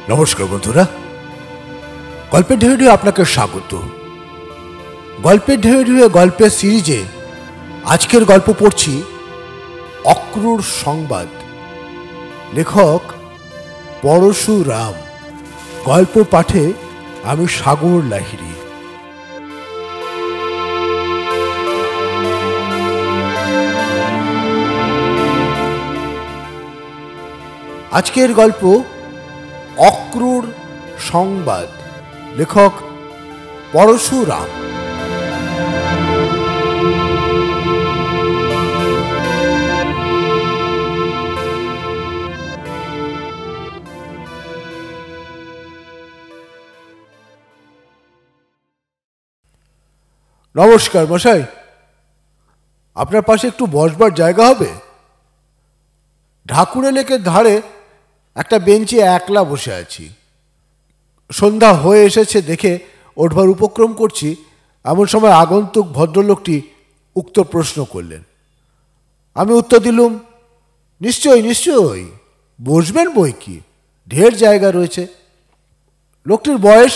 নমস্কার বন্ধুরা, গল্পের ঢেউ ঢেউ আপনাকে স্বাগত। গল্পের ঢেউ ঢেউ গল্পের সিরিজে আজকের গল্প পড়ছি অক্রূর সংবাদ। লেখক পরশুরাম। গল্প পাঠে আমি সাগর লাহিড়ী। আজকের গল্প অক্রূর সংবাদ। লেখক পরশুরাম। নমস্কার মশাই, আপনার পাশে একটু বসবার জায়গা হবে? ঢাকুরে লেকের ধারে একটা বেঞ্চে একলা বসে আছি। সন্ধ্যা হয়ে এসেছে দেখে ওঠবার উপক্রম করছি, এমন সময় আগন্তুক ভদ্রলোকটি উক্ত প্রশ্ন করলেন। আমি উত্তর দিলুম, নিশ্চয়ই নিশ্চয়ই, বসবেন বই কি, ঢের জায়গা রয়েছে। লোকটির বয়স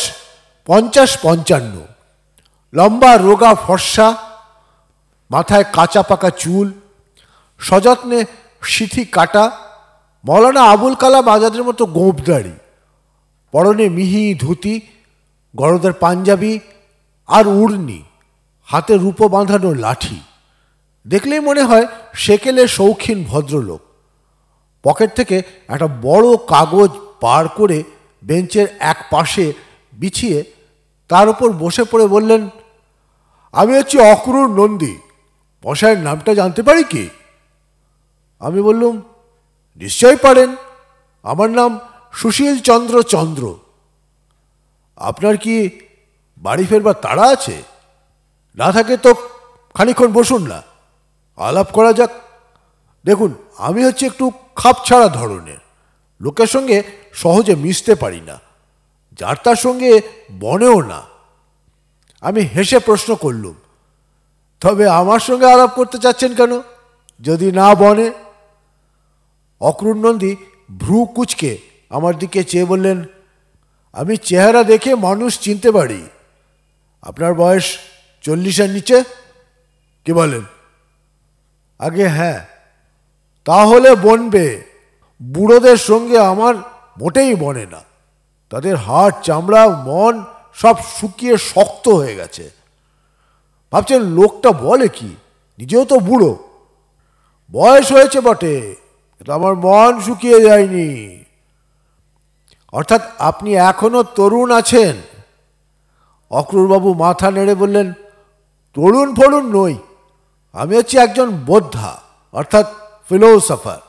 50-55, লম্বা রোগা ফর্সা, মাথায় কাঁচা পাকা চুল, সযত্নে সিথি কাটা, মৌলানা আবুল কালাম আজাদের মতো গোঁপদাড়ি, পরনে মিহি ধুতি, গরদের পাঞ্জাবি আর উড়নি, হাতে রূপো বাঁধানো লাঠি। দেখলেই মনে হয় সেকেলের শৌখিন ভদ্রলোক। পকেট থেকে একটা বড় কাগজ বার করে বেঞ্চের এক পাশে বিছিয়ে তার উপর বসে পড়ে বললেন, আমি হচ্ছি অক্রূর নন্দী, মশাইয়ের নামটা জানতে পারি কি? আমি বললুম, নিশ্চয়ই পারেন, আমার নাম সুশীল চন্দ্র চন্দ্র। আপনার কি বাড়ি ফেরবার তাড়া আছে? না থাকে তো খানিক্ষণ বসুন না, আলাপ করা যাক। দেখুন, আমি হচ্ছে একটু খাপছাড়া ধরনের, লোকের সঙ্গে সহজে মিশতে পারি না, যার তার সঙ্গে বনেও না। আমি হেসে প্রশ্ন করলুম, তবে আমার সঙ্গে আলাপ করতে চাচ্ছেন কেন, যদি না বনে? অক্রূর নন্দী ভ্রু কুঁচকে আমার দিকে চেয়ে বললেন, আমি চেহারা দেখে মানুষ চিনতে পারি। আপনার বয়স 40-এর নিচে? কি বলেন? আগে হ্যাঁ। তাহলে বনবে। বুড়োদের সঙ্গে আমার মোটেই বনে না, তাদের হাড় চামড়া মন সব শুকিয়ে শক্ত হয়ে গেছে। ভাবছেন লোকটা বলে কি, নিজেও তো বুড়ো। বয়স হয়েছে বটে, কিন্তু আমার মন শুকিয়ে যায়নি। অর্থাৎ আপনি এখনো তরুণ আছেন? অক্রূরবাবু মাথা নেড়ে বললেন, তরুণ ফরুণ নই, আমি হচ্ছি একজন বোদ্ধা, অর্থাৎ ফিলোসফার।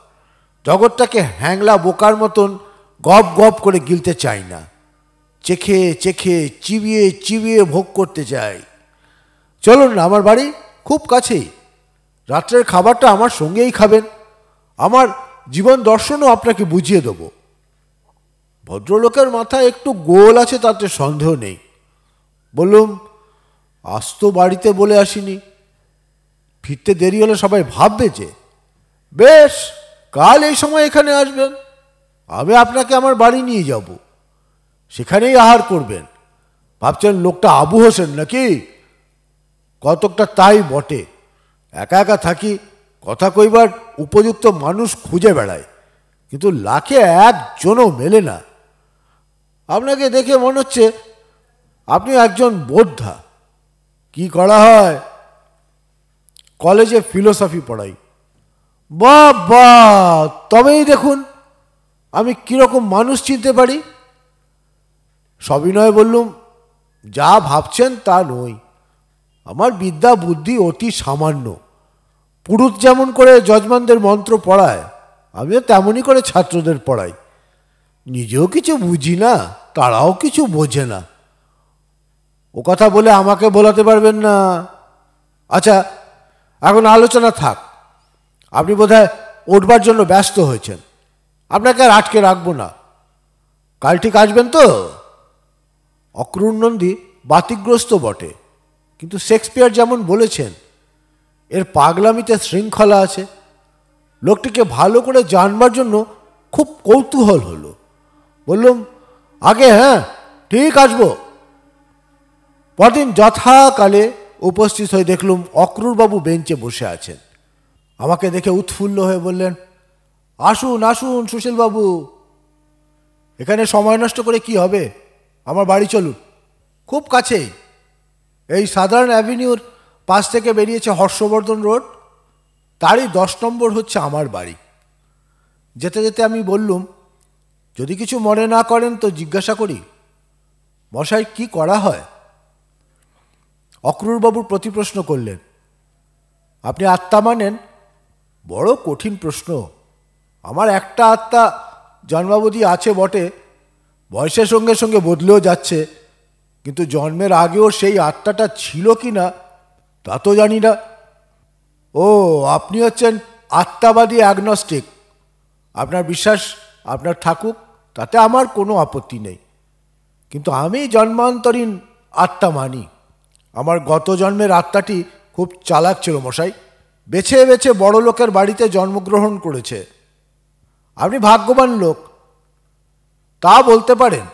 জগৎটাকে হ্যাংলা বোকার মতন গপ গপ করে গিলতে চাই না, চেখে চেখে চিবিয়ে চিবিয়ে ভোগ করতে চাই। চলুন না আমার বাড়ি, খুব কাছেই। রাত্রের খাবারটা আমার সঙ্গেই খাবেন, আমার জীবন দর্শনও আপনাকে বুঝিয়ে দেব। ভদ্রলোকের মাথায় একটু গোল আছে, তাতে সন্দেহ নেই। বললুম, আজ তো বাড়িতে বলে আসিনি, ফিরতে দেরি হলে সবাই ভাববে যে। বেশ, কাল এই সময় এখানে আসবেন, আমি আপনাকে আমার বাড়ি নিয়ে যাব, সেখানেই আহার করবেন। ভাবছেন লোকটা আবু হোসেন নাকি? কতকটা তাই বটে। একা একা থাকি, কথা কইবার উপযুক্ত মানুষ খুঁজে বেড়ায়, কিন্তু লাখে একজনও মেলে না। আপনাকে দেখে মনে হচ্ছে আপনি একজন বোদ্ধা। কি করা হয়? কলেজে ফিলোসফি পড়াই। বাবা, তবেই দেখুন আমি কিরকম মানুষ চিনতে পারি। সবিনয়ে বললুম, যা ভাবছেন তা নই, আমার বিদ্যা বুদ্ধি অতি সামান্য। পুরুত যেমন করে যজমানদের মন্ত্র পড়ায়, আমিও তেমনই করে ছাত্রদের পড়াই। নিজেও কিছু বুঝি না, তারাও কিছু বোঝে না। ও কথা বলে আমাকে বোলাতে পারবেন না। আচ্ছা, এখন আলোচনা থাক। আপনি বোধহয় উঠবার জন্য ব্যস্ত হয়েছেন, আপনাকে আর আটকে রাখবো না। কাল ঠিক আসবেন তো? অক্রূর নন্দী বাতিগ্রস্ত বটে, কিন্তু শেক্সপিয়ার যেমন বলেছেন, এর পাগলামিতে শৃঙ্খলা আছে। লোকটিকে ভালো করে জানবার জন্য খুব কৌতূহল হলো। বললুম, আগে হ্যাঁ, ঠিক আসবো। পরদিন যথাকালে উপস্থিত হয়ে দেখলুম অক্রুরবাবু বেঞ্চে বসে আছেন। আমাকে দেখে উৎফুল্ল হয়ে বললেন, আসুন আসুন সুশীলবাবু, এখানে সময় নষ্ট করে কি হবে, আমার বাড়ি চলুন, খুব কাছেই, এই সাধারণ অ্যাভিনিউর পাশ থেকে বেরিয়েছে হর্ষবর্ধন রোড, তারই 10 নম্বর হচ্ছে আমার বাড়ি। যেতে যেতে আমি বললুম, যদি কিছু মনে না করেন তো জিজ্ঞাসা করি, মশাই কি করা হয়? অক্রুরবাবু প্রতিপ্রশ্ন করলেন, আপনি আত্মা মানেন? বড় কঠিন প্রশ্ন। আমার একটা আত্মা জন্মাবধি আছে বটে, বয়সের সঙ্গে সঙ্গে বদলেও যাচ্ছে, কিন্তু জন্মের আগেও সেই আত্মাটা ছিল কি না তা তো জানি না। ও, আপনি হচ্ছেন আত্মাবাদী অ্যাগনস্টিক। আপনার বিশ্বাস আপনার থাকুক, তাতে আমার কোনো আপত্তি নেই, কিন্তু আমি জন্মান্তরীণ আত্মা মানি। আমার গত জন্মের আত্মাটি খুব চালাক ছিল মশাই, বেছে বেছে বড় লোকের বাড়িতে জন্মগ্রহণ করেছে। আপনি ভাগ্যবান লোক, তা বলতে পারেন।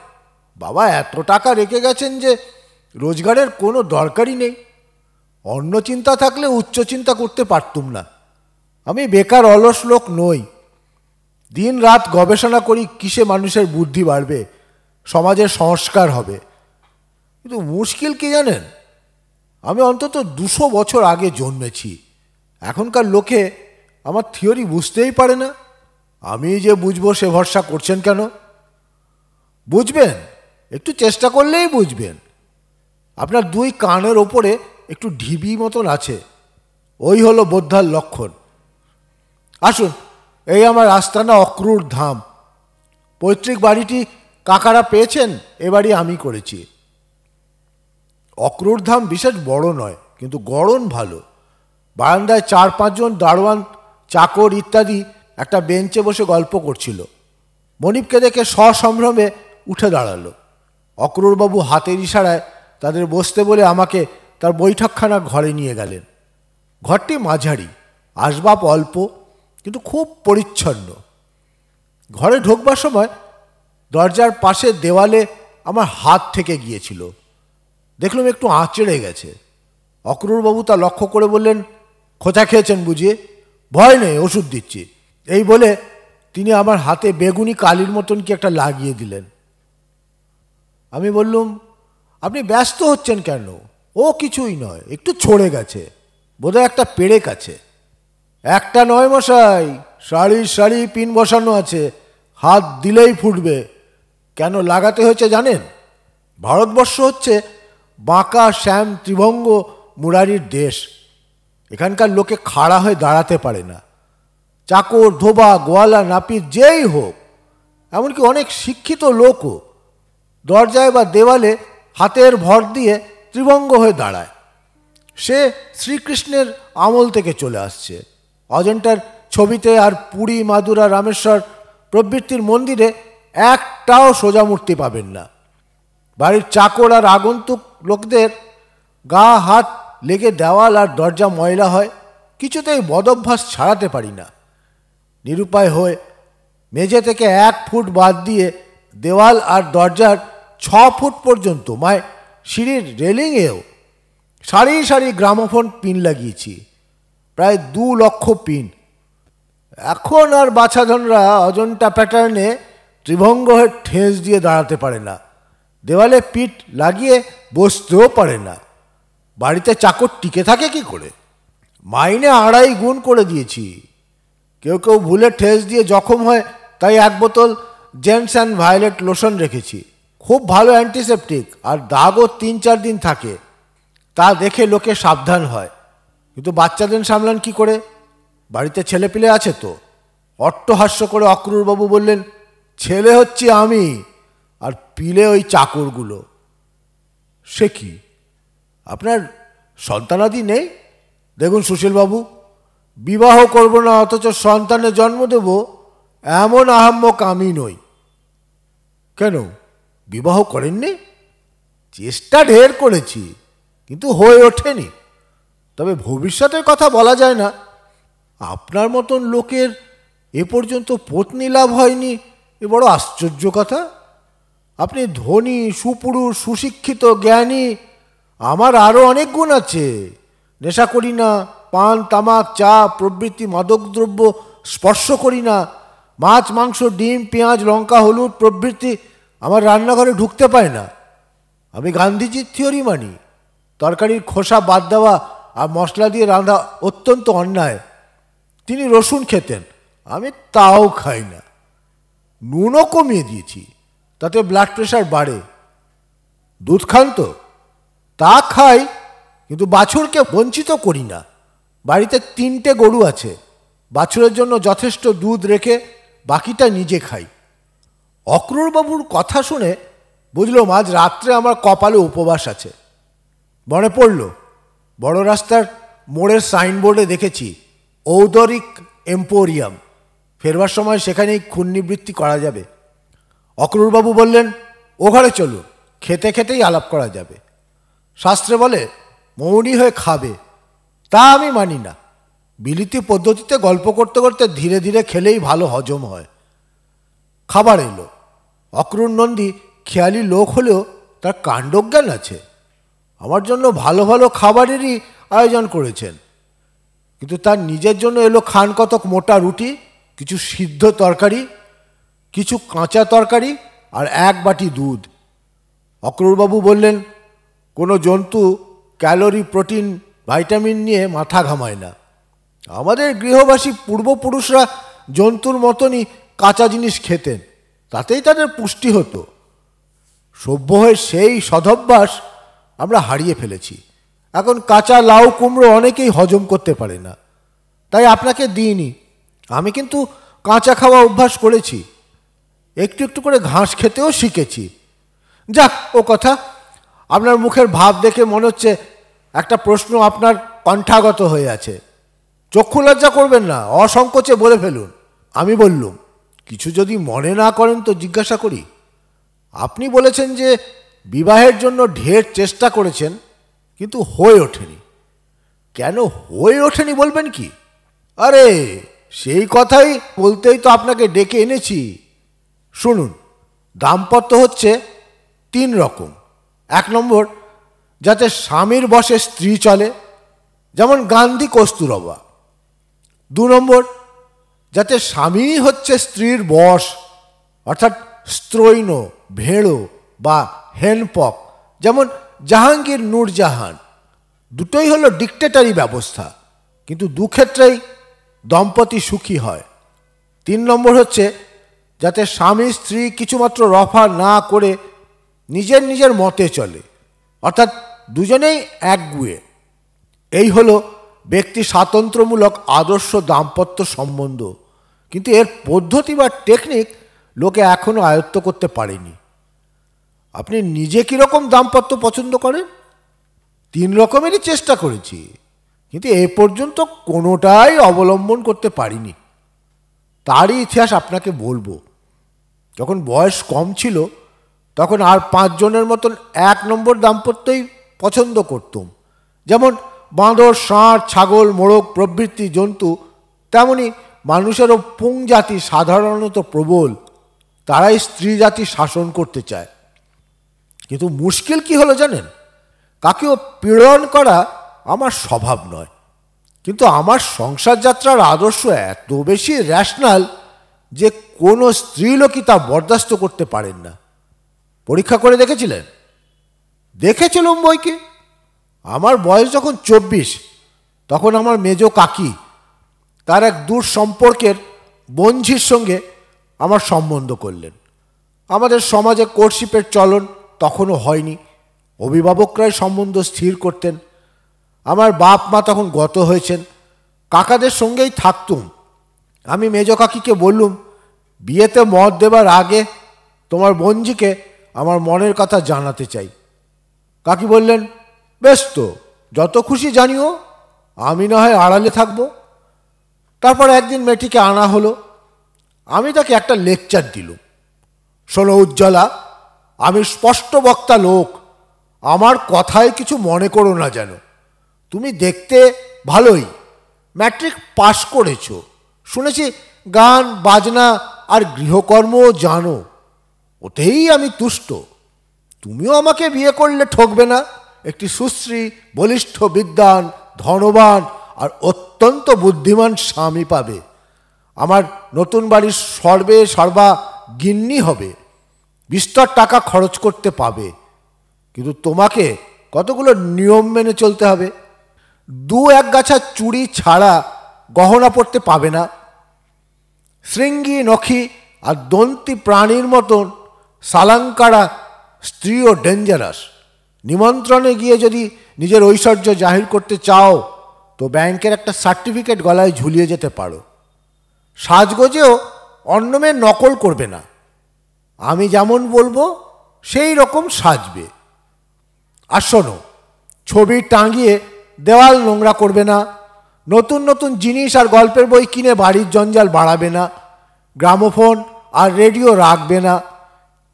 বাবা এত টাকা রেখে গেছেন যে রোজগারের কোনো দরকারই নেই। অন্য চিন্তা থাকলে উচ্চ চিন্তা করতে পারতুম না। আমি বেকার অলস লোক নই, দিন রাত গবেষণা করি কিসে মানুষের বুদ্ধি বাড়বে, সমাজের সংস্কার হবে। কিন্তু মুশকিল কি জানেন, আমি অন্তত 200 বছর আগে জন্মেছি। এখনকার লোকে আমার থিওরি বুঝতেই পারে না। আমি যে বুঝবো সে ভরসা করছেন কেন? বুঝবেন, একটু চেষ্টা করলেই বুঝবেন। আপনার 2 কানের ওপরে একটু ঢিবি মতন আছে, ওই হলো বোদ্ধার লক্ষণ। আসুন, এই আমার আস্তানা অক্রুর ধাম। পৈতৃক বাড়িটি কাকারা পেয়েছেন, এ বাড়ি আমি করেছি। অক্রুর ধাম বিশেষ বড় নয়, কিন্তু গড়ন ভালো। বারান্দায় 4-5 জন দারোয়ান, চাকর ইত্যাদি একটা বেঞ্চে বসে গল্প করছিল। মনিবকে দেখে সসম্ভ্রমে উঠে দাঁড়ালো। অক্রুরবাবু হাতের ইশারায় তাদের বসতে বলে আমাকে তার বৈঠকখানা ঘরে নিয়ে গেলেন। ঘরটি মাঝারি, আসবাব অল্প, কিন্তু খুব পরিচ্ছন্ন। ঘরে ঢোকবার সময় দরজার পাশে দেওয়ালে আমার হাত থেকে গিয়েছিল, দেখলাম একটু আঁচড়ে গেছে। অক্রুরবাবু তা লক্ষ্য করে বললেন, খোঁচা খেয়েছেন বুঝিয়ে? ভয় নেই, ওষুধ দিচ্ছি। এই বলে তিনি আমার হাতে বেগুনি কালির মতন কি একটা লাগিয়ে দিলেন। আমি বললুম, আপনি ব্যস্ত হচ্ছেন কেন? ও কিছুই নয়, একটু ছড়ে গেছে, বোধহয় একটা পেরেক আছে। একটা নয় মশাই, সারি সারি পিন বসানো আছে, হাত দিলেই ফুটবে। কেন লাগাতে হয়েছে জানেন? ভারতবর্ষ হচ্ছে বাঁকা শ্যাম ত্রিভঙ্গ মুরারির দেশ। এখানকার লোকে খাড়া হয়ে দাঁড়াতে পারে না। চাকর, ধোবা, গোয়ালা, নাপিত যেই হোক, এমনকি অনেক শিক্ষিত লোকও দরজায় বা দেওয়ালে হাতের ভর দিয়ে ত্রিভঙ্গ হয়ে দাঁড়ায়। সে শ্রীকৃষ্ণের আমল থেকে চলে আসছে। অজন্তার ছবিতে আর পুরী, মাদুরা, রামেশ্বর প্রভৃতির মন্দিরে একটাও সোজা মূর্তি পাবেন না। বাড়ির চাকর আর আগন্তুক লোকদের গা হাত লেগে দেওয়াল আর দরজা ময়লা হয়, কিছুতেই বদভ্যাস ছাড়াতে পারি না। নিরুপায় হয়ে মেঝে থেকে 1 ফুট বাদ দিয়ে দেওয়াল আর দরজার 6 ফুট পর্যন্ত, মায় সিঁড়ির রেলিংয়েও সারি সারি গ্রামোফোন পিন লাগিয়েছি, প্রায় 2 লক্ষ পিন। এখন আর বাছাধনরা অজন্তা প্যাটার্নে ত্রিভঙ্গ হয়ে ঠেস দিয়ে দাঁড়াতে পারে না, দেওয়ালে পিঠ লাগিয়ে বসতেও পারে না। বাড়িতে চাকর টিকে থাকে কি করে? মাইনে 2.5 গুণ করে দিয়েছি। কেউ কেউ ভুলে ঠেস দিয়ে জখম হয়, তাই 1 বোতল জেন্টস অ্যান্ড ভায়োলেট লোশন রেখেছি, খুব ভালো অ্যান্টিসেপটিক, আর দাগও 3-4 দিন থাকে। তা দেখে লোকে সাবধান হয়। কিন্তু বাচ্চাদের সামলান কি করে? বাড়িতে ছেলেপিলে আছে তো? অট্টহাস্য করে অক্রুরবাবু বললেন, ছেলে হচ্ছি আমি, আর পিলে ওই চাকরগুলো। সে কি, আপনার সন্তানাদি নেই? দেখুন সুশীলবাবু, বিবাহ করব না অথচ সন্তানের জন্ম দেব, এমন আহাম্মক আমি নই। কেন, বিবাহ করেননি? চেষ্টা ঢের করেছি, কিন্তু হয়ে ওঠেনি। তবে ভবিষ্যতের কথা বলা যায় না। আপনার মতন লোকের এ পর্যন্ত পত্নী লাভ হয়নি, এ বড় আশ্চর্য কথা। আপনি ধনী, সুপুরুষ, সুশিক্ষিত, জ্ঞানী। আমার আরও অনেক গুণ আছে। নেশা করি না, পান, তামাক, চা প্রভৃতি মাদকদ্রব্য স্পর্শ করি না। মাছ, মাংস, ডিম, পেঁয়াজ, লঙ্কা, হলুদ প্রভৃতি আমার রান্নাঘরে ঢুকতে পায় না। আমি গান্ধীজির থিওরি মানি, তরকারির খোসা বাদ দেওয়া আর মশলা দিয়ে রান্না অত্যন্ত অন্যায়। তিনি রসুন খেতেন, আমি তাও খাই না। নুনও কমিয়ে দিয়েছি, তাতে ব্লাড প্রেশার বাড়ে। দুধ খান তো? তা খাই, কিন্তু বাছুরকে বঞ্চিত করি না। বাড়িতে 3টে গরু আছে, বাছুরের জন্য যথেষ্ট দুধ রেখে বাকিটা নিজে খাই। অক্রূরবাবুর কথা শুনে বুঝলাম আজ রাত্রে আমার কপালে উপবাস আছে। মনে পড়ল, বড় রাস্তার মোড়ের সাইনবোর্ডে দেখেছি ঔদরিক এম্পোরিয়াম। ফেরবার সময় সেখানেই ক্ষুণ্ণিবৃত্তি করা যাবে। অক্রূরবাবু বললেন, ও ঘরে চলুন, খেতে খেতেই আলাপ করা যাবে। শাস্ত্রে বলে মৌনী হয়ে খাবে, তা আমি মানি না। বিলিতি পদ্ধতিতে গল্প করতে করতে ধীরে ধীরে খেলেই ভালো হজম হয়। খাবার এলো। অক্রূর নন্দী খেয়ালি লোক হলেও তার কাণ্ডজ্ঞান আছে। আমার জন্য ভালো ভালো খাবারেরই আয়োজন করেছেন, কিন্তু তার নিজের জন্য এলো খান কতক মোটা রুটি, কিছু সিদ্ধ তরকারি, কিছু কাঁচা তরকারি আর 1 বাটি দুধ। অক্রূরবাবু বললেন, কোনো জন্তু ক্যালোরি, প্রোটিন, ভাইটামিন নিয়ে মাথা ঘামায় না। আমাদের গৃহবাসী পূর্বপুরুষরা জন্তুর মতনই কাঁচা জিনিস খেতেন, তাতেই তাদের পুষ্টি হতো। সভ্য হয়ে সেই সদভ্যাস আমরা হারিয়ে ফেলেছি। এখন কাঁচা লাউ কুমড়ো অনেকেই হজম করতে পারে না, তাই আপনাকে দিইনি। আমি কিন্তু কাঁচা খাওয়া অভ্যাস করেছি, একটু একটু করে ঘাস খেতেও শিখেছি। যাক, ও কথা। আপনার মুখের ভাব দেখে মনে হচ্ছে একটা প্রশ্ন আপনার কণ্ঠাগত হয়ে আছে। চক্ষু লজ্জা করবেন না, অসংকোচে বলে ফেলুন। আমি বললুম, কিছু যদি মনে না করেন তো জিজ্ঞাসা করি। আপনি বলেছেন যে বিবাহের জন্য ঢের চেষ্টা করেছেন, কিন্তু হয়ে ওঠেনি। কেন হয়ে ওঠেনি বলবেন কি? আরে সেই কথাই বলতেই তো আপনাকে ডেকে এনেছি। শুনুন, দাম্পত্য হচ্ছে 3 রকম। 1 নম্বর, যাতে স্বামীর বশে স্ত্রী চলে, যেমন গান্ধী, কস্তুরবা। 2 নম্বর, যাতে স্বামী হচ্ছে স্ত্রীর বশ, অর্থাৎ স্ত্রৈণ, ভেড়ো বা হেনপক, যেমন জাহাঙ্গীর, নূরজাহান। দুটোই হলো ডিক্টেটরি ব্যবস্থা, কিন্তু দুক্ষেত্রেই দম্পতি সুখী হয়। 3 নম্বর হচ্ছে যাতে স্বামী স্ত্রী কিছুমাত্র রফা না করে নিজের নিজের মতে চলে, অর্থাৎ দুজনেই একগুয়ে। এই হলো ব্যক্তি স্বাতন্ত্র্যমূলক আদর্শ দাম্পত্য সম্বন্ধ, কিন্তু এর পদ্ধতি বা টেকনিক লোকে এখনও আয়ত্ত করতে পারেনি। আপনি নিজে কীরকম দাম্পত্য পছন্দ করেন? 3 রকমেরই চেষ্টা করেছি, কিন্তু এ পর্যন্ত কোনোটাই অবলম্বন করতে পারিনি। তারই ইতিহাস আপনাকে বলবো। যখন বয়স কম ছিল তখন আর 5 জনের মতন 1 নম্বর দাম্পত্যই পছন্দ করতুম। যেমন বাঁদর, ষাঁড়, ছাগল, মোরগ প্রভৃতি জন্তু, তেমনি মানুষেরও পুং জাতি সাধারণত প্রবল, তারাই স্ত্রী জাতি শাসন করতে চায়। কিন্তু মুশকিল কি হলো জানেন? কাকেও পীড়ন করা আমার স্বভাব নয়, কিন্তু আমার সংসার যাত্রার আদর্শ এত বেশি র্যাশনাল যে কোনো স্ত্রীলোকই তা বরদাস্ত করতে পারেন না। পরীক্ষা করে দেখেছিলেন? দেখেছিলাম বইকে। আমার বয়স যখন 24, তখন আমার মেজ কাকি তার এক দূর সম্পর্কের বঞ্ঝির সঙ্গে আমার সম্বন্ধ করলেন। আমাদের সমাজে কোর্টশিপের চলন তখনও হয়নি, অভিভাবকরাই সম্বন্ধ স্থির করতেন। আমার বাপ মা তখন গত হয়েছেন, কাকাদের সঙ্গেই থাকতুম। আমি মেজ কাকিকে বললুম, বিয়েতে মত দেবার আগে তোমার বঞ্জিকে আমার মনের কথা জানাতে চাই। কাকি বললেন, বেশ তো, যত খুশি জানিও, আমি না হয় আড়ালে থাকব। তারপর একদিন মেয়েটিকে আনা হলো। আমি তাকে একটা লেকচার দিলুম। শোনো উজ্জ্বলা, আমি স্পষ্ট বক্তা লোক, আমার কথায় কিছু মনে করো না যেন। তুমি দেখতে ভালোই, ম্যাট্রিক পাশ করেছো, শুনেছি গান বাজনা আর গৃহকর্মও জানো। ওতেই আমি তুষ্ট। তুমিও আমাকে বিয়ে করলে ঠকবে না। একটি সুশ্রী, বলিষ্ঠ, বিদ্বান, ধনবান আর অত্যন্ত বুদ্ধিমান স্বামী পাবে। আমার নতুন বাড়ির সর্বা গিন্নি হবে। বিস্তর টাকা খরচ করতে পাবে। কিন্তু তোমাকে কতগুলো নিয়ম মেনে চলতে হবে। 2-1 গাছা চুড়ি ছাড়া গহনা পরতে পাবে না। শৃঙ্গী, নখী আর দন্তি প্রাণীর মতন সালাঙ্কারা স্ত্রীও ডেঞ্জারাস। নিমন্ত্রণে গিয়ে যদি নিজের ঐশ্বর্য জাহির করতে চাও তো ব্যাংকের একটা সার্টিফিকেট গলায় ঝুলিয়ে যেতে পারো। সাজগোজেও অন্য মেয়ের নকল করবে না। আমি যেমন বলবো সেই রকম সাজবে। আর শোনো, ছবি টাঙিয়ে দেওয়াল নোংরা করবে না। নতুন নতুন জিনিস আর গল্পের বই কিনে বাড়ির জঞ্জাল বাড়াবে না। গ্রামোফোন আর রেডিও রাখবে না।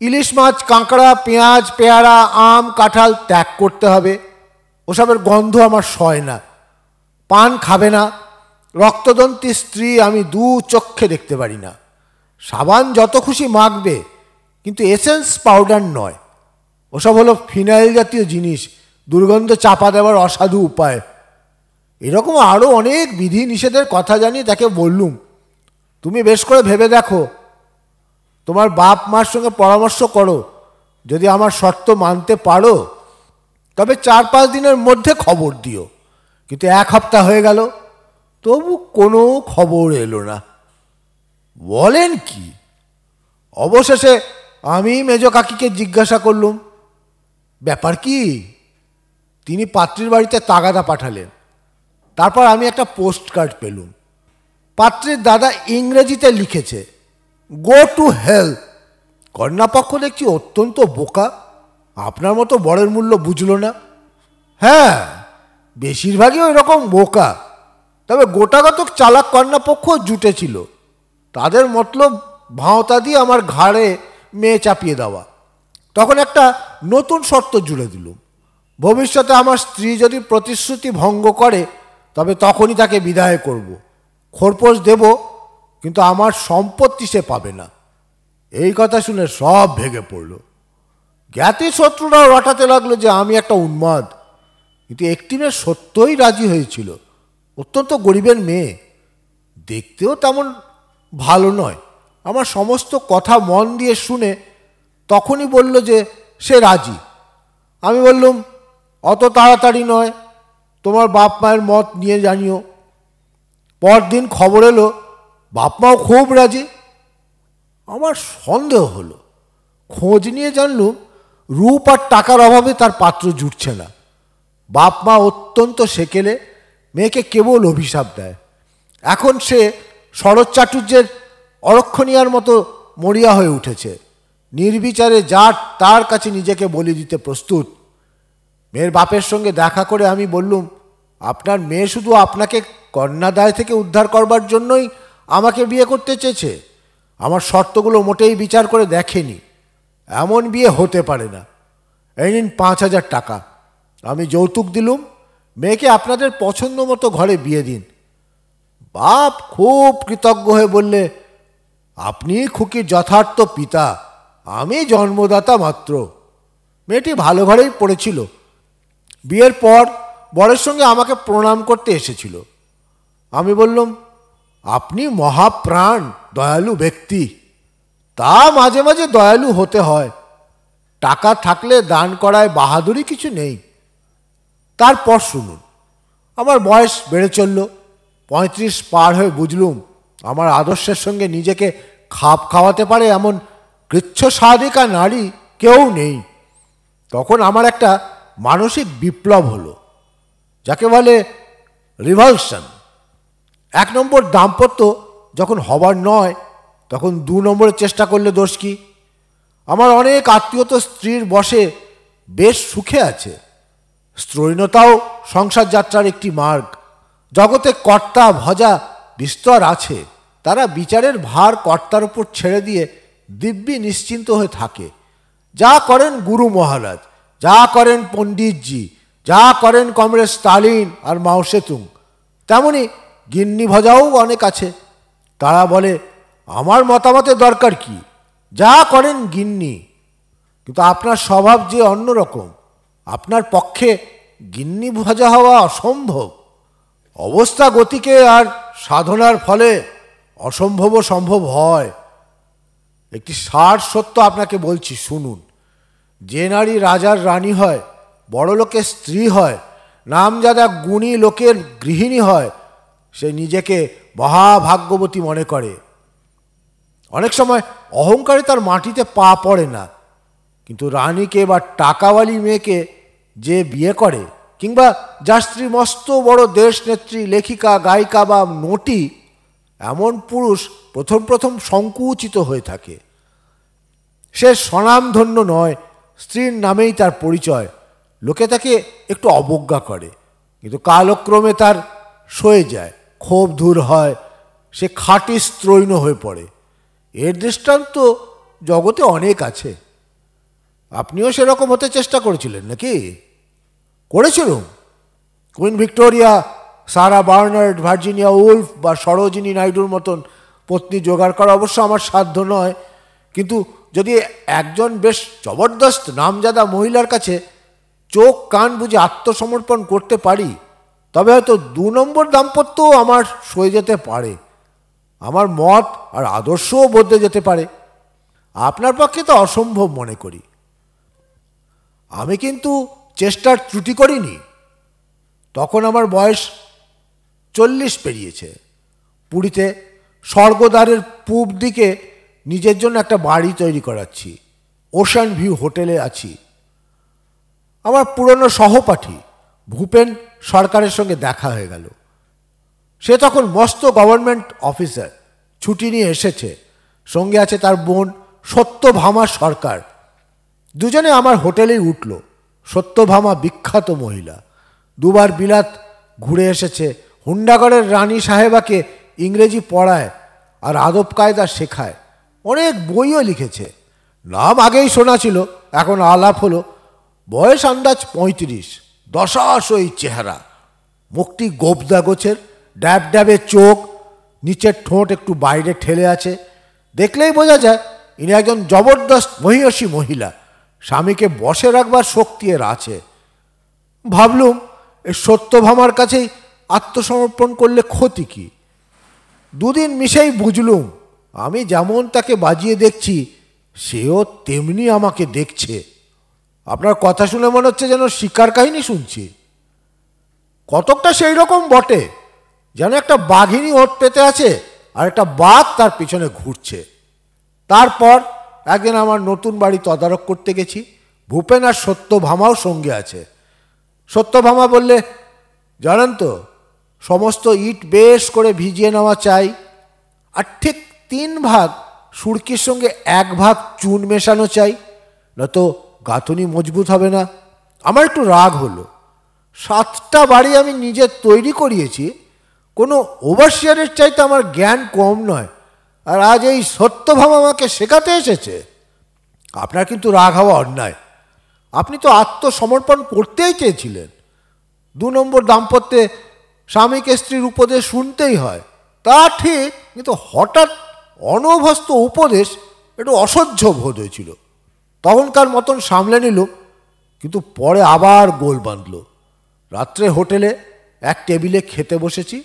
ইলিশ মাছ, কাঁকড়া, পেঁয়াজ, পেয়ারা, আম, কাঁঠাল ত্যাগ করতে হবে। ওসবের গন্ধ আমার সয় না। পান খাবে না। রক্তদন্তী স্ত্রী আমি 2 চক্ষে দেখতে পারি না। সাবান যত খুশি মাখবে, কিন্তু এসেন্স পাউডার নয়। ওসব হলো ফিনাইল জাতীয় জিনিস, দুর্গন্ধ চাপা দেওয়ার অসাধু উপায়। এরকম আরও অনেক বিধি নিষেধের কথা জানিয়ে তাকে বললুম, তুমি বেশ করে ভেবে দেখো। তোমার বাপ মার সঙ্গে পরামর্শ করো। যদি আমার শর্ত মানতে পারো তবে 4-5 দিনের মধ্যে খবর দিও। কিন্তু 1 সপ্তাহ হয়ে গেল, তবু কোনো খবর এলো না। বলেন কি? অবশেষে আমি মেজ কাকিকে জিজ্ঞাসা করলুম, ব্যাপার কি? তিনি পাত্রীর বাড়িতে তাগাদা পাঠালেন। তারপর আমি একটা পোস্ট কার্ড পেলুম। পাত্রীর দাদা ইংরেজিতে লিখেছে, গো টু হেল। কন্যাপক্ষ দেখছি অত্যন্ত বোকা। আপনার মতো বরের মূল্য বুঝল না। হ্যাঁ, বেশিরভাগই ওই রকম বোকা। তবে গোটাগতক চালাক কন্যাপক্ষ জুটেছিল। তাদের মতলব ভাঁওতা দিয়ে আমার ঘাড়ে মেয়ে চাপিয়ে দেওয়া। তখন একটা নতুন শর্ত জুড়ে দিলুম, ভবিষ্যতে আমার স্ত্রী যদি প্রতিশ্রুতি ভঙ্গ করে তবে তখনই তাকে বিদায় করব। খোরপোশ দেব, কিন্তু আমার সম্পত্তি সে পাবে না। এই কথা শুনে সব ভেঙে পড়ল। জ্ঞাতি শত্রুরাও রটাতে লাগলো যে আমি একটা উন্মাদ। কিন্তু একটি মেয়ে সত্যই রাজি হয়েছিল। অত্যন্ত গরিবের মেয়ে, দেখতেও তেমন ভালো নয়। আমার সমস্ত কথা মন দিয়ে শুনে তখনই বলল যে সে রাজি। আমি বললুম, অত তাড়াতাড়ি নয়, তোমার বাপ মায়ের মত নিয়ে জানিও। পরদিন খবর এলো বাপ মাও খুব রাজি। আমার সন্দেহ হলো। খোঁজ নিয়ে জানলুম রূপ আর টাকার অভাবে তার পাত্র জুটছে না। বাপ মা অত্যন্ত সেকেলে, মেয়েকে কেবল অভিশাপ দেয়। এখন সে শরৎ চাটুর্যের অরক্ষণীয়ার মতো মরিয়া হয়ে উঠেছে। নির্বিচারে যার তার কাছে নিজেকে বলি দিতে প্রস্তুত। মেয়ের বাপের সঙ্গে দেখা করে আমি বললুম, আপনার মেয়ে শুধু আপনাকে কন্যাদায় থেকে উদ্ধার করবার জন্যই আমাকে বিয়ে করতে চেয়েছে। আমার শর্তগুলো মোটেই বিচার করে দেখেনি। এমন বিয়ে হতে পারে না। এই নিন 5,000 টাকা। আমি যৌতুক দিলুম। মেয়েকে আপনাদের পছন্দ মতো ঘরে বিয়ে দিন। বাপ খুব কৃতজ্ঞ হয়ে বললে, আপনি খুকির যথার্থ পিতা, আমি জন্মদাতা মাত্র। মেয়েটি ভালো ঘরেই পড়েছিল। বিয়ের পর বরের সঙ্গে আমাকে প্রণাম করতে এসেছিল। আমি বললুম, আপনি মহাপ্রাণ দয়ালু ব্যক্তি। তা মাঝে মাঝে দয়ালু হতে হয়। টাকা থাকলে দান করায় বাহাদুরি কিছু নেই। তারপর শুনুন, আমার বয়স বেড়ে চলল। 35 পার হয়ে বুঝলুম আমার আদর্শের সঙ্গে নিজেকে খাপ খাওয়াতে পারে এমন কৃচ্ছ সাধিকা নারী কেউ নেই। তখন আমার একটা মানসিক বিপ্লব হলো, যাকে বলে রিভালশন। 1 নম্বর দাম্পত্য যখন হবার নয় তখন 2 নম্বরের চেষ্টা করলে দোষ কি? আমার অনেক আত্মীয়ত স্ত্রীর বশে বেশ সুখে আছে। স্ত্রৈণতাও সংসার যাত্রার একটি মার্গ। জগতে কর্তা ভজা বিস্তর আছে। তারা বিচারের ভার কর্তার উপর ছেড়ে দিয়ে দিব্যি নিশ্চিন্ত হয়ে থাকে। যা করেন গুরু মহারাজ, যা করেন পণ্ডিতজি, যা করেন কমরেড স্টালিন আর মাও সেতুং, তেমনি গিন্নি ভজাও অনেক আছে। তারা বলে, আমার মতামতের দরকার কি? যা করেন গিন্নি, কিন্তু আপনার স্বভাব যে অন্যরকম। আপনার পক্ষে গিন্নি ভাজা হওয়া অসম্ভব। অবস্থা গতিকে আর সাধনার ফলে অসম্ভবও সম্ভব হয়। একটি সার সত্য আপনাকে বলছি, শুনুন। যে নারী রাজার রানী হয়, বড় লোকের স্ত্রী হয়, নামজাদা গুণী লোকের গৃহিণী হয়, সে নিজেকে মহাভাগ্যবতী মনে করে। অনেক সময় অহংকারে তার মাটিতে পা পড়ে না, কিন্তু রানীকে বা টাকাওয়ালি মেয়েকে যে বিয়ে করে, কিংবা যার স্ত্রী মস্ত বড় দেশ নেত্রী, লেখিকা, গায়িকা বা নটি, এমন পুরুষ প্রথম প্রথম সংকুচিত হয়ে থাকে। সে স্বনামধন্য নয়, স্ত্রীর নামেই তার পরিচয়। লোকে তাকে একটু অবজ্ঞা করে, কিন্তু কালক্রমে তার সয়ে যায়, ক্ষোভ দূর হয়, সে খাঁটি স্ত্রৈণ হয়ে পড়ে। এর দৃষ্টান্ত জগতে অনেক আছে। আপনিও সেরকম হতে চেষ্টা করেছিলেন নাকি? করেছিলুম। কুইন ভিক্টোরিয়া, সারা বার্নার্ড, ভার্জিনিয়া উলফ বা সরোজিনী নাইডুর মতন পত্নী জোগাড় করা অবশ্য আমার সাধ্য নয়, কিন্তু যদি একজন বেশ জবরদস্ত নামজাদা মহিলার কাছে চোখ কান বুঝে আত্মসমর্পণ করতে পারি, তবে হয়তো 2 নম্বর দাম্পত্যও আমার সয়ে যেতে পারে। আমার মত আর আদর্শও বদলে যেতে পারে। আপনার পক্ষে তো অসম্ভব মনে করি। আমি কিন্তু চেষ্টার ত্রুটি করিনি। তখন আমার বয়স 40 পেরিয়েছে। পুরীতে স্বর্গদ্বারের পূব দিকে নিজের জন্য একটা বাড়ি তৈরি করাচ্ছি। ওশান ভিউ হোটেলে আছি। আমার পুরনো সহপাঠী ভূপেন সরকারের সঙ্গে দেখা হয়ে গেল। সে তখন মস্ত গভর্নমেন্ট অফিসার, ছুটি নিয়ে এসেছে। সঙ্গে আছে তার বোন সত্যভামা সরকার। দুজনে আমার হোটেলেই উঠল। সত্যভামা বিখ্যাত মহিলা, 2 বার বিলাত ঘুরে এসেছে। হুন্ডাগড়ের রানী সাহেবাকে ইংরেজি পড়ায় আর আদব কায়দা শেখায়। অনেক বইও লিখেছে। নাম আগেই শোনা ছিল, এখন আলাপ হলো। বয়স আন্দাজ 35। দশাশই চেহারা, মুখটি গোবদা গোছের, ড্যাব ড্যাবে চোখ, নিচের ঠোঁট একটু বাইরে ঠেলে আছে। দেখলেই বোঝা যায় ইনি একজন জবরদস্ত মহিষী মহিলা। স্বামীকে বসে রাখবার শক্তি এর আছে। ভাবলুম এ সত্যভামার কাছেই আত্মসমর্পণ করলে ক্ষতি কি। 2 দিন মিশেই বুঝলুম আমি যেমন তাকে বাজিয়ে দেখছি, সেও তেমনি আমাকে দেখছে। আপনার কথা শুনে মনে হচ্ছে যেন শিকার কাহিনী শুনছি। কতকটা সেই রকম বটে, যেন একটা বাঘিনী ওট পেতে আছে আর একটা বাঘ তার পিছনে ঘুরছে। তারপর একদিন আমার নতুন বাড়ি তদারক করতে গেছি। ভূপেন আর সত্যভামাও সঙ্গে আছে। সত্যভামা বললে, জানেন তো, সমস্ত ইট বেশ করে ভিজিয়ে নেওয়া চাই, আর ঠিক 3 ভাগ সুরকির সঙ্গে 1 ভাগ চুন মেশানো চাই, নয়তো গাঁথনি মজবুত হবে না। আমার একটু রাগ হলো। 7টা বাড়ি আমি নিজে তৈরি করিয়েছি, কোনো ওভারসিয়ারের চাইতে আমার জ্ঞান কম নয়, আর আজ এই সত্যভামা আমাকে শেখাতে এসেছে। আপনার কিন্তু রাগ হওয়া অন্যায়। আপনি তো আত্মসমর্পণ করতেই চেয়েছিলেন। 2 নম্বর দাম্পত্যে স্বামীকে স্ত্রীর উপদেশ শুনতেই হয়, তা ঠিক, কিন্তু হঠাৎ অনভ্যস্ত উপদেশ একটু অসহ্য বোধ হয়েছিল। তখনকার মতন সামলে নিল, কিন্তু পরে আবার গোল বাঁধল। রাত্রে হোটেলে এক টেবিলে খেতে বসেছি।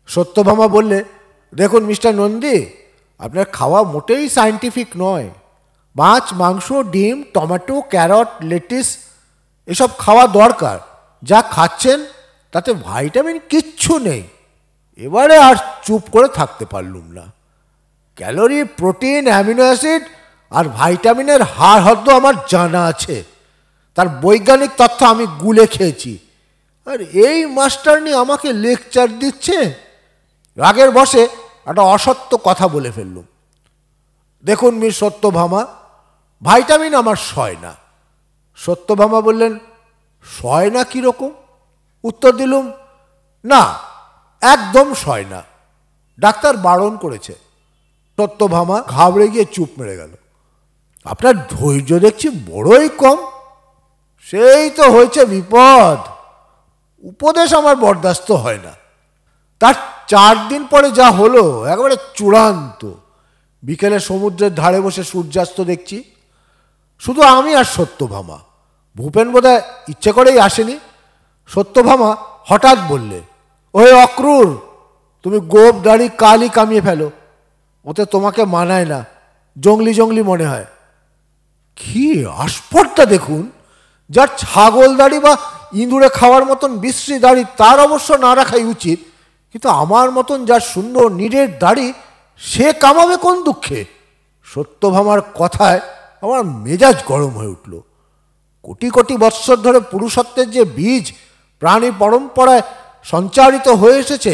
সত্যভামা বললে, দেখুন মিস্টার নন্দী, আপনার খাওয়া মোটেই সায়েন্টিফিক নয়। মাছ, মাংস, ডিম, টমেটো, ক্যারট, লেটিস এসব খাওয়া দরকার। যা খাচ্ছেন তাতে ভাইটামিন কিচ্ছু নেই। এবারে আর চুপ করে থাকতে পারলুম না। ক্যালোরি, প্রোটিন, অ্যামিনো অ্যাসিড আর ভাইটামিনের হার হদ্দ আমার জানা আছে। তার বৈজ্ঞানিক তথ্য আমি গুলে খেয়েছি। আর এই মাস্টারনি আমাকে লেকচার দিচ্ছে। রাগের বশে একটা অসত্য কথা বলে ফেললুম। দেখুন মিস সত্যভামা, ভাইটামিন আমার সয় না। সত্যভামা বললেন, সয় না কীরকম? উত্তর দিলুম, না, একদম সয় না, ডাক্তার বারণ করেছে। সত্যভামা ঘাবড়ে গিয়ে চুপ মেরে গেল। আপনার ধৈর্য দেখছি বড়ই কম। সেই তো হয়েছে বিপদ। উপদেশ আমার বরদাস্ত হয় না। তার 4 দিন পরে যা হলো একেবারে চূড়ান্ত। বিকেলে সমুদ্রের ধারে বসে সূর্যাস্ত দেখছি। শুধু আমি আর সত্যভামা। ভূপেন বোধহয় ইচ্ছে করেই আসেনি। সত্যভামা হঠাৎ বললে, ওই অক্রূর, তুমি গোপ দাড়ি কালই কামিয়ে ফেলো, ওতে তোমাকে মানায় না, জঙ্গলি জঙ্গলি মনে হয়। কি আস্পর্ধা দেখুন! যার ছাগল দাড়ি বা ইঁদুরে খাওয়ার মতন বিশ্রী দাড়ি তার অবশ্য না রাখাই উচিত, কিন্তু আমার মতন যার সুন্দর নিরেট দাড়ি সে কামাবে কোন দুঃখে? সত্যভামার কথায় আমার মেজাজ গরম হয়ে উঠল। কোটি কোটি বৎসর ধরে পুরুষত্বের যে বীজ প্রাণী পরম্পরায় সঞ্চারিত হয়ে এসেছে,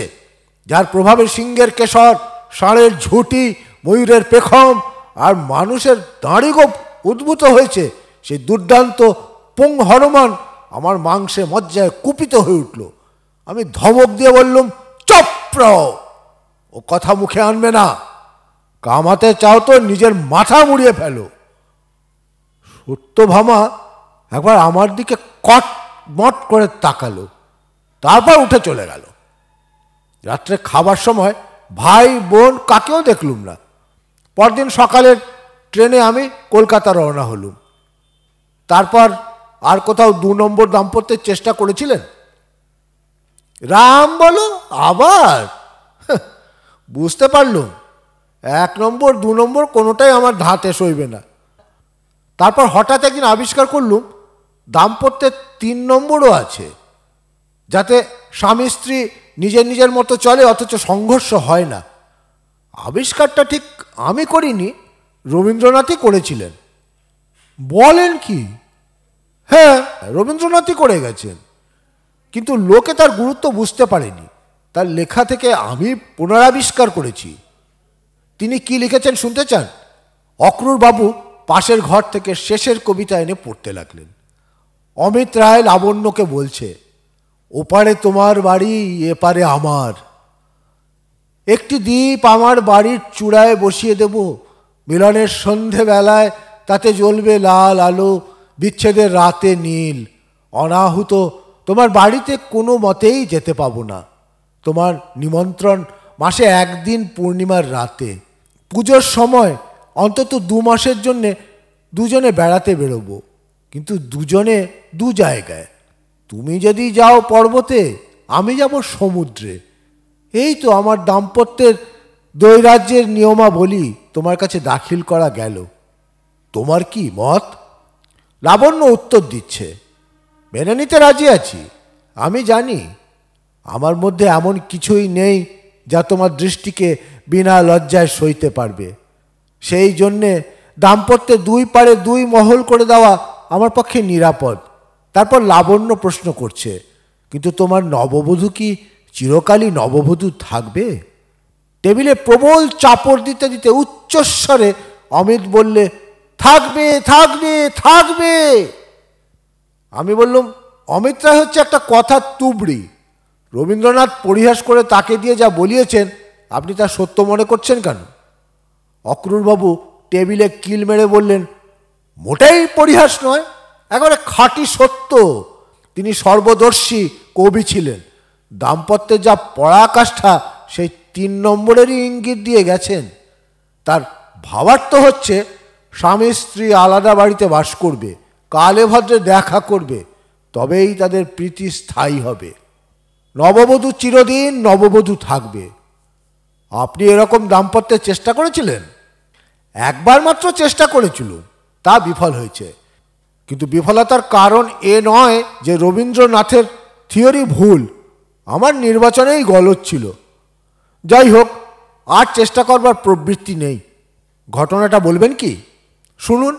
যার প্রভাবে সিংহের কেশর, ষাঁড়ের ঝুঁটি, ময়ূরের পেখম আর মানুষের দাঁড়িগোপ উদ্ভূত হয়েছে, সেই দুর্দান্ত পুং হনুমান আমার মাংসে মজ্জায় কুপিত হয়ে উঠল। আমি ধমক দিয়ে বললুম, চপ্র, ও কথা মুখে আনবে না। কামাতে চাও তো নিজের মাথা মুড়িয়ে ফেলো। সত্যভামা একবার আমার দিকে কটমট করে তাকালো, তারপর উঠে চলে গেল। রাত্রে খাবার সময় ভাই বোন কাকেও দেখলুম না। পরদিন সকালের ট্রেনে আমি কলকাতা রওনা হলুম। তারপর আর কোথাও 2 নম্বর দাম্পত্যের চেষ্টা করেছিলেন? রাম বলো আবার? বুঝতে পারলুম 1 নম্বর 2 নম্বর কোনোটাই আমার ধাতে সইবে না। তারপর হঠাৎ একদিন আবিষ্কার করলুম দাম্পত্যের 3 নম্বরও আছে, যাতে স্বামী স্ত্রী নিজের নিজের মতো চলে অথচ সংঘর্ষ হয় না। আবিষ্কারটা ঠিক আমি করিনি, রবীন্দ্রনাথই করেছিলেন। বলেন কি? হ্যাঁ, রবীন্দ্রনাথই করে গেছেন, কিন্তু লোকে তার গুরুত্ব বুঝতে পারেনি। তার লেখা থেকে আমি পুনরাবিষ্কার করেছি। তিনি কি লিখেছেন শুনতে চান? অক্রূর বাবু পাশের ঘর থেকে শেষের কবিতা এনে পড়তে লাগলেন। অমিত রায় লাবণ্যকে বলছে, ওপারে তোমার বাড়ি, এপারে আমার। একটি দ্বীপ আমার বাড়ির চূড়ায় বসিয়ে দেব, মিলনের সন্ধেবেলায় তাতে জ্বলবে লাল আলো, বিচ্ছেদের রাতে নীল। অনাহুত তোমার বাড়িতে কোনো মতেই যেতে পাবো না। তোমার নিমন্ত্রণ মাসে 1 দিন পূর্ণিমার রাতে। পুজোর সময় অন্তত 2 মাসের জন্যে দুজনে বেড়াতে বেরোবো, কিন্তু দুজনে 2 জায়গায়। তুমি যদি যাও পর্বতে, আমি যাব সমুদ্রে। এই তো আমার দাম্পত্যের দৈরাজ্যের নিয়মাবলী তোমার কাছে দাখিল করা গেল। তোমার কি মত? লাবণ্য উত্তর দিচ্ছে, মেনে নিতে রাজি আছি। আমি জানি আমার মধ্যে এমন কিছুই নেই যা তোমার দৃষ্টিকে বিনা লজ্জায় সইতে পারবে। সেই জন্যে দাম্পত্যে 2 পারে 2 মহল করে দেওয়া আমার পক্ষে নিরাপদ। তারপর লাবণ্য প্রশ্ন করছে, কিন্তু তোমার নববধূ কি চিরকালই নববধূ থাকবে? টেবিলে প্রবল চাপড় দিতে দিতে উচ্চস্বরে অমিত বললে, থাকবে থাকবে থাকবে। আমি বললুম, অমিত রায় হচ্ছে একটা কথার তুবড়ি। রবীন্দ্রনাথ পরিহাস করে তাকে দিয়ে যা বলিয়েছেন, আপনি তা সত্য মনে করছেন কেন? অক্রূরবাবু টেবিলে কিল মেরে বললেন, মোটেই পরিহাস নয়, একেবারে খাঁটি সত্য। তিনি সর্বদর্শী কবি ছিলেন। দাম্পত্যের যা পরাকাষ্ঠা সেই 3 নম্বরেরই ইঙ্গিত দিয়ে গেছেন। তার ভাবার্থ হচ্ছে স্বামী স্ত্রী আলাদা বাড়িতে বাস করবে, কালে ভদ্রে দেখা করবে, তবেই তাদের প্রীতি স্থায়ী হবে। নববধূ চিরদিন নববধূ থাকবে। আপনি এরকম দাম্পত্যের চেষ্টা করেছিলেন? একবার মাত্র চেষ্টা করেছিল, তা বিফল হয়েছে। কিন্তু বিফলতার কারণ এ নয় যে রবীন্দ্রনাথের থিওরি ভুল, আমার নির্বাচনেই গলদ ছিল। যাই হোক, আর চেষ্টা করবার প্রবৃত্তি নেই। ঘটনাটা বলবেন কি? শুনুন।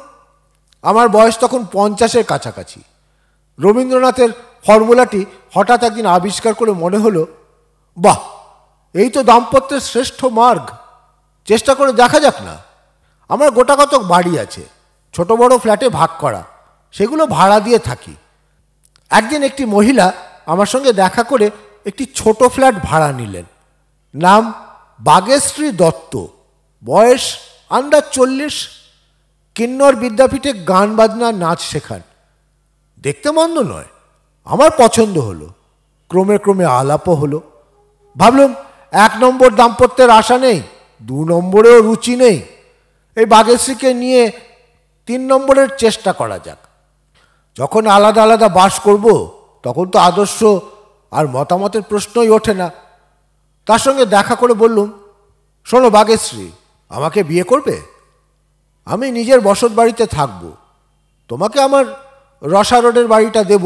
আমার বয়স তখন 50-এর কাছাকাছি। রবীন্দ্রনাথের ফর্মুলাটি হঠাৎ একদিন আবিষ্কার করে মনে হলো, বাহ, এই তো দাম্পত্যের শ্রেষ্ঠ মার্গ। চেষ্টা করে দেখা যাক না। আমার গোটাকতক বাড়ি আছে, ছোট বড় ফ্ল্যাটে ভাগ করা, সেগুলো ভাড়া দিয়ে থাকি। একদিন একটি মহিলা আমার সঙ্গে দেখা করে একটি ছোট ফ্ল্যাট ভাড়া নিলেন। নাম বাগেশ্রী দত্ত, বয়স আন্ডার 40, কিন্নর বিদ্যাপীঠে গান বাজনা নাচ শেখান। দেখতে মন্দ নয়, আমার পছন্দ হলো। ক্রমে ক্রমে আলাপও হলো। ভাবলাম 1 নম্বর দাম্পত্যের আশা নেই, 2 নম্বরেও রুচি নেই, এই বাঘেশ্রীকে নিয়ে 3 নম্বরের চেষ্টা করা যাক। যখন আলাদা আলাদা বাস করব তখন তো আদর্শ আর মতামতের প্রশ্নই ওঠে না। তার সঙ্গে দেখা করে বললুম, শোনো বাঘেশ্রী, আমাকে বিয়ে করবে? আমি নিজের বসত বাড়িতে থাকব, তোমাকে আমার রসা রোডের বাড়িটা দেব,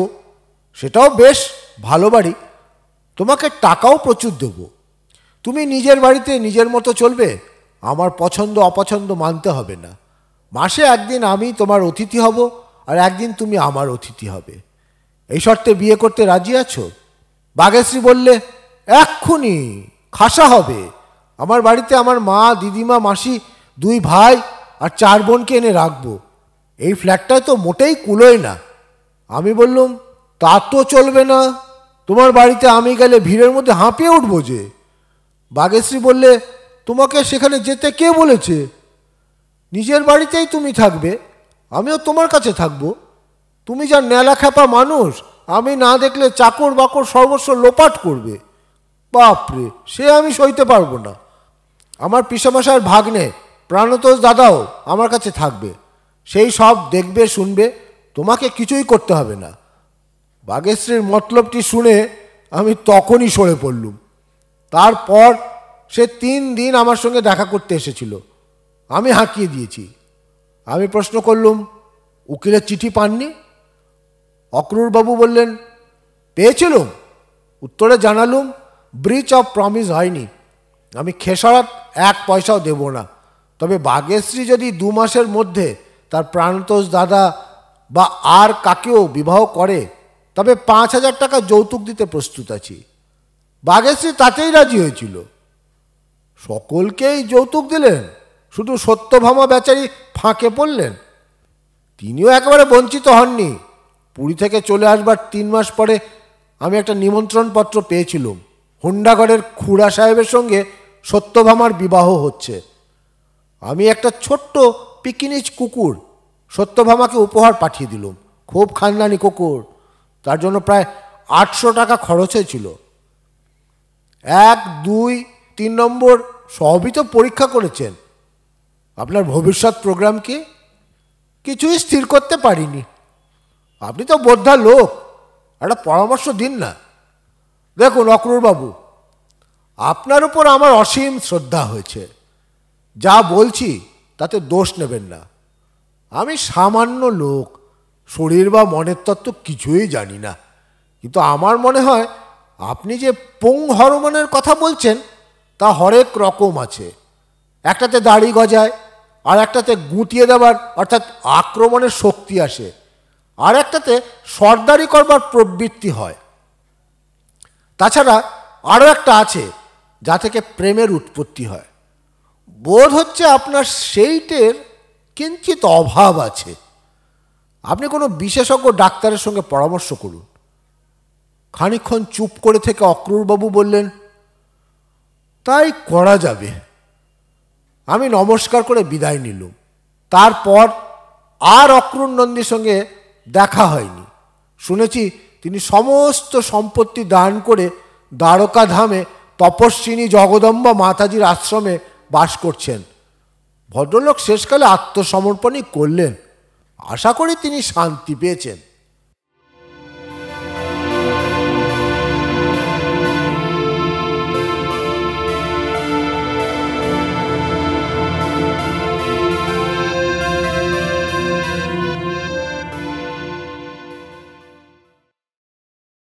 সেটাও বেশ ভালো বাড়ি, তোমাকে টাকাও প্রচুর দেব। তুমি নিজের বাড়িতে নিজের মতো চলবে, আমার পছন্দ অপছন্দ মানতে হবে না। মাসে একদিন আমি তোমার অতিথি হব, আর একদিন তুমি আমার অতিথি হবে। এই শর্তে বিয়ে করতে রাজি আছো? বাঘেশ্রী বললে, এক্ষুনি খাসা হবে। আমার বাড়িতে আমার মা, দিদিমা, মাসি, 2 ভাই আর 4 বোনকে এনে রাখবো। এই ফ্ল্যাটটায় তো মোটেই কুলোয় না। আমি বললুম, তা তো চলবে না, তোমার বাড়িতে আমি গেলে ভিড়ের মধ্যে হাঁপিয়ে উঠবো যে। বাঘেশ্রী বললে, তোমাকে সেখানে যেতে কে বলেছে? নিজের বাড়িতেই তুমি থাকবে, আমিও তোমার কাছে থাকবো। তুমি যা ন্যালা খ্যাপা মানুষ, আমি না দেখলে চাকর বাকর সর্বস্ব লোপাট করবে। বাপরে, সে আমি সইতে পারবো না। আমার পিসামশাইয়ের ভাগ্নে প্রাণতোষ দাদাও আমার কাছে থাকবে, সেই সব দেখবে শুনবে, তোমাকে কিছুই করতে হবে না। বাঘেশ্রীর মতলবটি শুনে আমি তখনই সরে পড়লুম। তারপর সে 3 দিন আমার সঙ্গে দেখা করতে এসেছিল, আমি হাঁকিয়ে দিয়েছি। আমি প্রশ্ন করলুম, উকিলের চিঠি পাননি? অক্রুরবাবু বললেন, পেয়েছিলুম। উত্তরে জানালুম, ব্রিচ অফ প্রমিস হয়নি, আমি খেসারত 1 পয়সাও দেব না। তবে বাঘেশ্রী যদি 2 মাসের মধ্যে তার প্রাণতোষ দাদা বা আর কাকেও বিবাহ করে, তবে 5,000 টাকা যৌতুক দিতে প্রস্তুত আছি। বাঘেশ্রী তাতেই রাজি হয়েছিল। সকলকেই যৌতুক দিলেন, শুধু সত্যভামা বেচারি ফাঁকে পড়লেন। তিনিও একেবারে বঞ্চিত হননি। পুরী থেকে চলে আসবার 3 মাস পরে আমি একটা নিমন্ত্রণ পত্র পেয়েছিলাম। হুন্ডাগড়ের খুড়া সাহেবের সঙ্গে সত্যভামার বিবাহ হচ্ছে। আমি একটা ছোট্ট পিকিনিজ কুকুর সত্যভামাকে উপহার পাঠিয়ে দিলাম। খুব খানদানি কুকুর, তার জন্য প্রায় 800 টাকা খরচ হয়েছিল। 1, 2, 3 নম্বর সবই তো পরীক্ষা করেছেন। আপনার ভবিষ্যৎ প্রোগ্রাম কি? কিছুই স্থির করতে পারিনি। আপনি তো বোদ্ধা লোক, একটা পরামর্শ দিন না। দেখুন অক্রুরবাবু, আপনার উপর আমার অসীম শ্রদ্ধা হয়েছে, যা বলছি তাতে দোষ নেবেন না। আমি সামান্য লোক, শরীর বা মনের তত্ত্ব কিছুই জানি না, কিন্তু আমার মনে হয় আপনি যে পুং হরমোনের কথা বলছেন তা হরেক রকম আছে। একটাতে দাড়ি গজায়, আর একটাতে গুটিয়ে দেবার অর্থাৎ আক্রমণের শক্তি আসে, আর একটাতে সর্দারি করবার প্রবৃত্তি হয়। তাছাড়া আরও একটা আছে যা থেকে প্রেমের উৎপত্তি হয়। বোধ হচ্ছে আপনার সেইটের কিঞ্চিত অভাব আছে। আপনি কোনো বিশেষজ্ঞ ডাক্তারের সঙ্গে পরামর্শ করুন। খানিকক্ষণ চুপ করে থেকে অক্রুরবাবু বললেন, তাই করা যাবে। আমি নমস্কার করে বিদায় নিলুম। তারপর আর অক্রুর নন্দীর সঙ্গে দেখা হয়নি। শুনেছি তিনি সমস্ত সম্পত্তি দান করে দ্বারকা ধামে তপস্বিনী জগদম্বা মাতাজির আশ্রমে বাস করছেন। ভদ্রলোক শেষকালে আত্মসমর্পণই করলেন। আশা করি তিনি শান্তি পেয়েছেন।